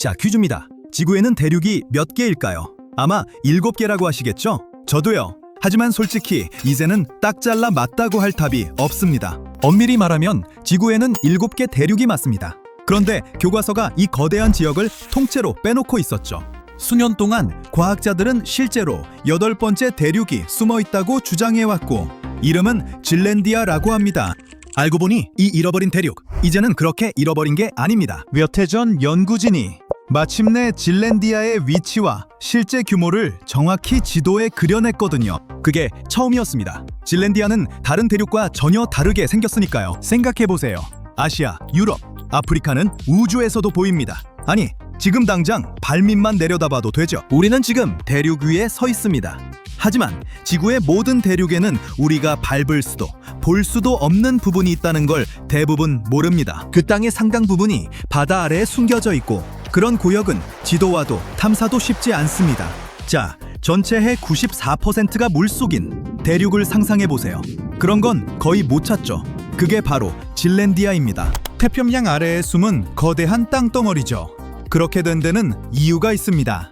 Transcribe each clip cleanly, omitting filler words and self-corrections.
자, 퀴즈입니다. 지구에는 대륙이 몇 개일까요? 아마 7개라고 하시겠죠? 저도요. 하지만 솔직히 이제는 딱 잘라 맞다고 할 답이 없습니다. 엄밀히 말하면 지구에는 7개 대륙이 맞습니다. 그런데 교과서가 이 거대한 지역을 통째로 빼놓고 있었죠. 수년 동안 과학자들은 실제로 8번째 대륙이 숨어 있다고 주장해왔고, 이름은 질렌디아라고 합니다. 알고 보니 이 잃어버린 대륙, 이제는 그렇게 잃어버린 게 아닙니다. 몇 해 전 연구진이 마침내 질렌디아의 위치와 실제 규모를 정확히 지도에 그려냈거든요. 그게 처음이었습니다. 질렌디아는 다른 대륙과 전혀 다르게 생겼으니까요. 생각해보세요. 아시아, 유럽, 아프리카는 우주에서도 보입니다. 아니, 지금 당장 발밑만 내려다봐도 되죠. 우리는 지금 대륙 위에 서 있습니다. 하지만 지구의 모든 대륙에는 우리가 밟을 수도 볼 수도 없는 부분이 있다는 걸 대부분 모릅니다. 그 땅의 상당 부분이 바다 아래에 숨겨져 있고, 그런 구역은 지도와도 탐사도 쉽지 않습니다. 자, 전체의 94%가 물속인 대륙을 상상해보세요. 그런 건 거의 못 찾죠. 그게 바로 질렌디아입니다. 태평양 아래에 숨은 거대한 땅덩어리죠. 그렇게 된 데는 이유가 있습니다.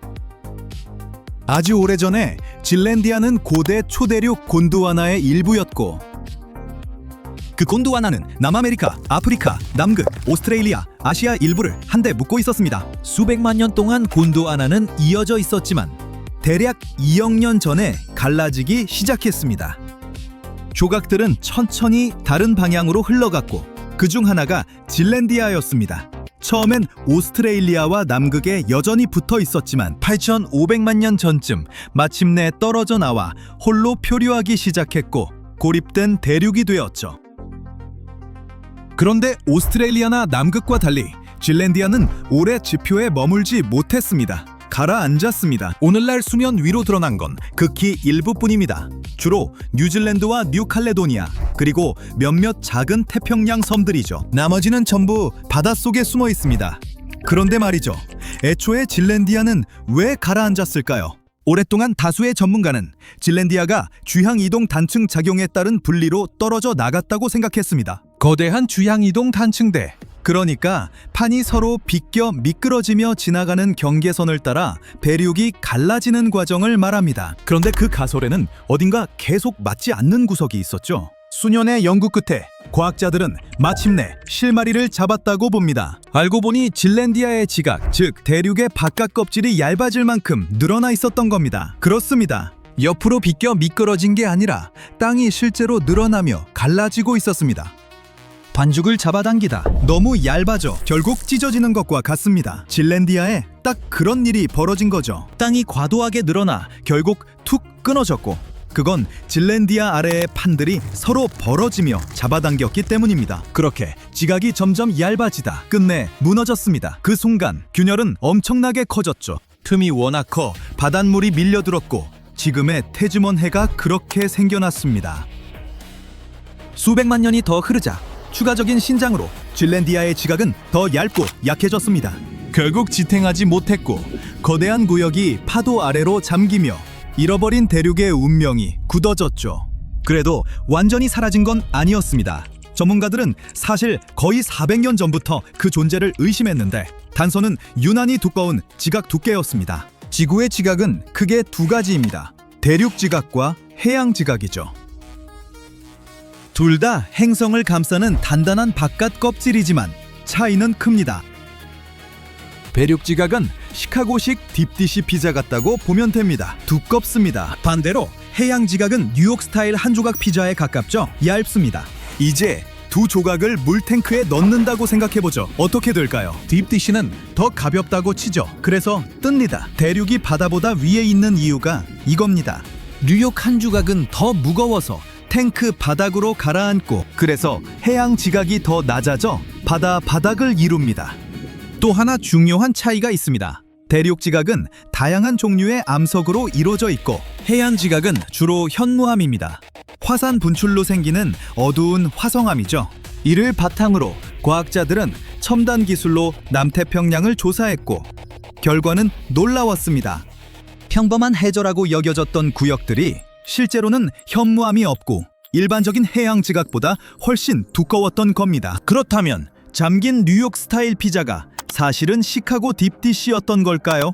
아주 오래전에 질렌디아는 고대 초대륙 곤드와나의 일부였고, 그 곤드와나는 남아메리카, 아프리카, 남극, 오스트레일리아, 아시아 일부를 한데 묶고 있었습니다. 수백만 년 동안 곤드와나는 이어져 있었지만 대략 2억 년 전에 갈라지기 시작했습니다. 조각들은 천천히 다른 방향으로 흘러갔고, 그중 하나가 질렌디아였습니다. 처음엔 오스트레일리아와 남극에 여전히 붙어 있었지만 8,500만 년 전쯤 마침내 떨어져 나와 홀로 표류하기 시작했고, 고립된 대륙이 되었죠. 그런데 오스트레일리아나 남극과 달리 질렌디아는 오래 지표에 머물지 못했습니다. 가라앉았습니다. 오늘날 수면 위로 드러난 건 극히 일부뿐입니다. 주로 뉴질랜드와 뉴칼레도니아, 그리고 몇몇 작은 태평양 섬들이죠. 나머지는 전부 바닷속에 숨어 있습니다. 그런데 말이죠, 애초에 질렌디아는 왜 가라앉았을까요? 오랫동안 다수의 전문가는 질렌디아가 주향이동 단층 작용에 따른 분리로 떨어져 나갔다고 생각했습니다. 거대한 주향이동 단층대, 그러니까 판이 서로 비껴 미끄러지며 지나가는 경계선을 따라 대륙이 갈라지는 과정을 말합니다. 그런데 그 가설에는 어딘가 계속 맞지 않는 구석이 있었죠. 수년의 연구 끝에 과학자들은 마침내 실마리를 잡았다고 봅니다. 알고 보니 질렌디아의 지각, 즉 대륙의 바깥 껍질이 얇아질 만큼 늘어나 있었던 겁니다. 그렇습니다. 옆으로 비껴 미끄러진 게 아니라 땅이 실제로 늘어나며 갈라지고 있었습니다. 반죽을 잡아당기다 너무 얇아져 결국 찢어지는 것과 같습니다. 질렌디아에 딱 그런 일이 벌어진 거죠. 땅이 과도하게 늘어나 결국 툭 끊어졌고, 그건 질렌디아 아래의 판들이 서로 벌어지며 잡아당겼기 때문입니다. 그렇게 지각이 점점 얇아지다 끝내 무너졌습니다. 그 순간 균열은 엄청나게 커졌죠. 틈이 워낙 커 바닷물이 밀려들었고, 지금의 태즈먼 해가 그렇게 생겨났습니다. 수백만 년이 더 흐르자 추가적인 신장으로 질렌디아의 지각은 더 얇고 약해졌습니다. 결국 지탱하지 못했고, 거대한 구역이 파도 아래로 잠기며 잃어버린 대륙의 운명이 굳어졌죠. 그래도 완전히 사라진 건 아니었습니다. 전문가들은 사실 거의 400년 전부터 그 존재를 의심했는데, 단서는 유난히 두꺼운 지각 두께였습니다. 지구의 지각은 크게 두 가지입니다. 대륙 지각과 해양 지각이죠. 둘 다 행성을 감싸는 단단한 바깥 껍질이지만 차이는 큽니다. 대륙 지각은 시카고식 딥디시 피자 같다고 보면 됩니다. 두껍습니다. 반대로 해양 지각은 뉴욕 스타일 한 조각 피자에 가깝죠. 얇습니다. 이제 두 조각을 물탱크에 넣는다고 생각해보죠. 어떻게 될까요? 딥디시는 더 가볍다고 치죠. 그래서 뜹니다. 대륙이 바다보다 위에 있는 이유가 이겁니다. 뉴욕 한 조각은 더 무거워서 탱크 바닥으로 가라앉고, 그래서 해양 지각이 더 낮아져 바다 바닥을 이룹니다. 또 하나 중요한 차이가 있습니다. 대륙 지각은 다양한 종류의 암석으로 이루어져 있고, 해양 지각은 주로 현무암입니다. 화산 분출로 생기는 어두운 화성암이죠. 이를 바탕으로 과학자들은 첨단 기술로 남태평양을 조사했고, 결과는 놀라웠습니다. 평범한 해저라고 여겨졌던 구역들이 실제로는 현무암이 없고 일반적인 해양 지각보다 훨씬 두꺼웠던 겁니다. 그렇다면 잠긴 뉴욕 스타일 피자가 사실은 시카고 딥디시였던 걸까요?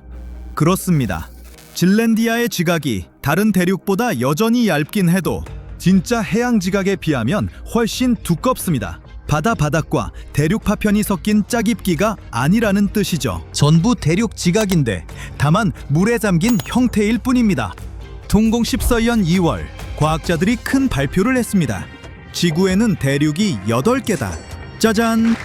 그렇습니다. 질랜디아의 지각이 다른 대륙보다 여전히 얇긴 해도 진짜 해양 지각에 비하면 훨씬 두껍습니다. 바다 바닥과 대륙 파편이 섞인 짜깁기가 아니라는 뜻이죠. 전부 대륙 지각인데 다만 물에 잠긴 형태일 뿐입니다. 통공 14년 2월 과학자들이 큰 발표를 했습니다. 지구에는 대륙이 8개다. 짜잔!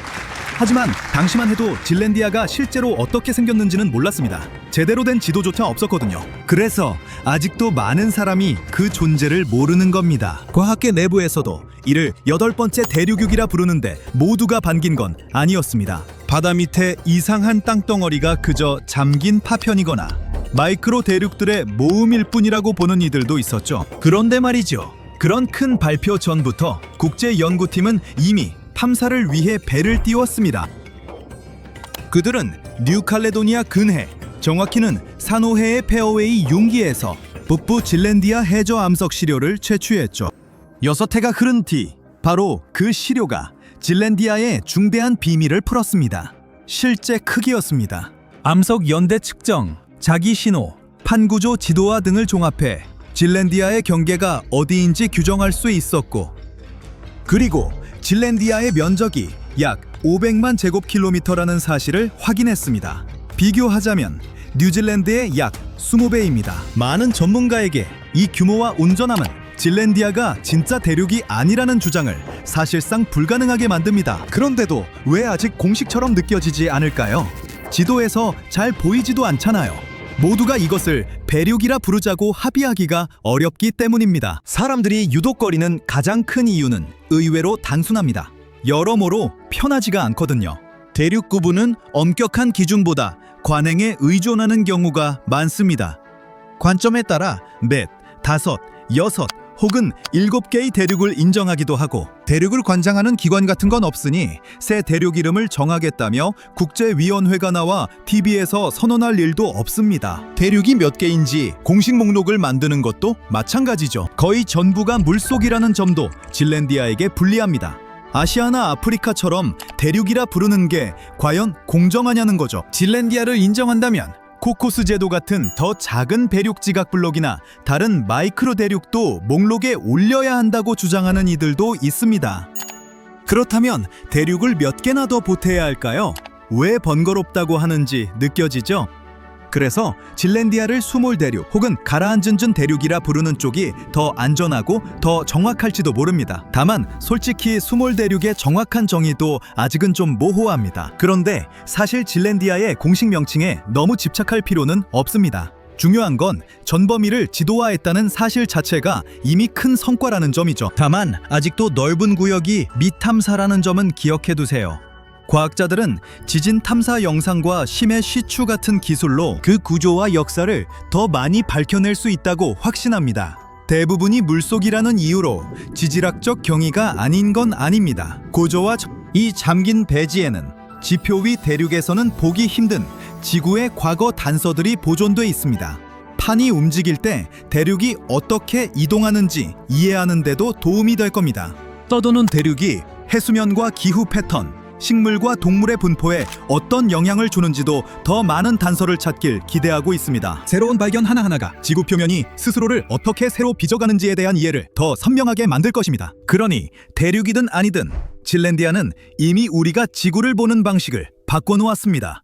하지만 당시만 해도 질랜디아가 실제로 어떻게 생겼는지는 몰랐습니다. 제대로 된 지도조차 없었거든요. 그래서 아직도 많은 사람이 그 존재를 모르는 겁니다. 과학계 내부에서도 이를 8번째 대륙육이라 부르는데 모두가 반긴 건 아니었습니다. 바다 밑에 이상한 땅덩어리가 그저 잠긴 파편이거나 마이크로 대륙들의 모음일 뿐이라고 보는 이들도 있었죠. 그런데 말이죠. 그런 큰 발표 전부터 국제연구팀은 이미 탐사를 위해 배를 띄웠습니다. 그들은 뉴칼레도니아 근해, 정확히는 산호해의 페어웨이 융기에서 북부 질랜디아 해저 암석 시료를 채취했죠. 6해가 흐른 뒤 바로 그 시료가 질랜디아의 중대한 비밀을 풀었습니다. 실제 크기였습니다. 암석 연대 측정, 자기 신호, 판구조 지도화 등을 종합해 질랜디아의 경계가 어디인지 규정할 수 있었고, 그리고 질랜디아의 면적이 약 500만 제곱킬로미터라는 사실을 확인했습니다. 비교하자면 뉴질랜드의 약 20배입니다. 많은 전문가에게 이 규모와 온전함은 질랜디아가 진짜 대륙이 아니라는 주장을 사실상 불가능하게 만듭니다. 그런데도 왜 아직 공식처럼 느껴지지 않을까요? 지도에서 잘 보이지도 않잖아요. 모두가 이것을 배륙이라 부르자고 합의하기가 어렵기 때문입니다. 사람들이 유독거리는 가장 큰 이유는 의외로 단순합니다. 여러모로 편하지가 않거든요. 대륙 구분은 엄격한 기준보다 관행에 의존하는 경우가 많습니다. 관점에 따라 넷, 다섯, 여섯 혹은 7개의 대륙을 인정하기도 하고, 대륙을 관장하는 기관 같은 건 없으니 새 대륙 이름을 정하겠다며 국제위원회가 나와 TV에서 선언할 일도 없습니다. 대륙이 몇 개인지 공식 목록을 만드는 것도 마찬가지죠. 거의 전부가 물속이라는 점도 질랜디아에게 불리합니다. 아시아나 아프리카처럼 대륙이라 부르는 게 과연 공정하냐는 거죠. 질랜디아를 인정한다면 코코스 제도 같은 더 작은 대륙 지각 블록이나 다른 마이크로 대륙도 목록에 올려야 한다고 주장하는 이들도 있습니다. 그렇다면 대륙을 몇 개나 더 보태야 할까요? 왜 번거롭다고 하는지 느껴지죠? 그래서 질랜디아를 수몰 대륙 혹은 가라앉은 대륙이라 부르는 쪽이 더 안전하고 더 정확할지도 모릅니다. 다만 솔직히 수몰 대륙의 정확한 정의도 아직은 좀 모호합니다. 그런데 사실 질랜디아의 공식 명칭에 너무 집착할 필요는 없습니다. 중요한 건 전범위를 지도화했다는 사실 자체가 이미 큰 성과라는 점이죠. 다만 아직도 넓은 구역이 미탐사라는 점은 기억해두세요. 과학자들은 지진 탐사 영상과 심해 시추 같은 기술로 그 구조와 역사를 더 많이 밝혀낼 수 있다고 확신합니다. 대부분이 물속이라는 이유로 지질학적 경이가 아닌 건 아닙니다. 고조와 이 잠긴 배지에는 지표 위 대륙에서는 보기 힘든 지구의 과거 단서들이 보존돼 있습니다. 판이 움직일 때 대륙이 어떻게 이동하는지 이해하는 데도 도움이 될 겁니다. 떠도는 대륙이 해수면과 기후 패턴, 식물과 동물의 분포에 어떤 영향을 주는지도 더 많은 단서를 찾길 기대하고 있습니다. 새로운 발견 하나하나가 지구 표면이 스스로를 어떻게 새로 빚어가는지에 대한 이해를 더 선명하게 만들 것입니다. 그러니 대륙이든 아니든 질랜디아는 이미 우리가 지구를 보는 방식을 바꿔놓았습니다.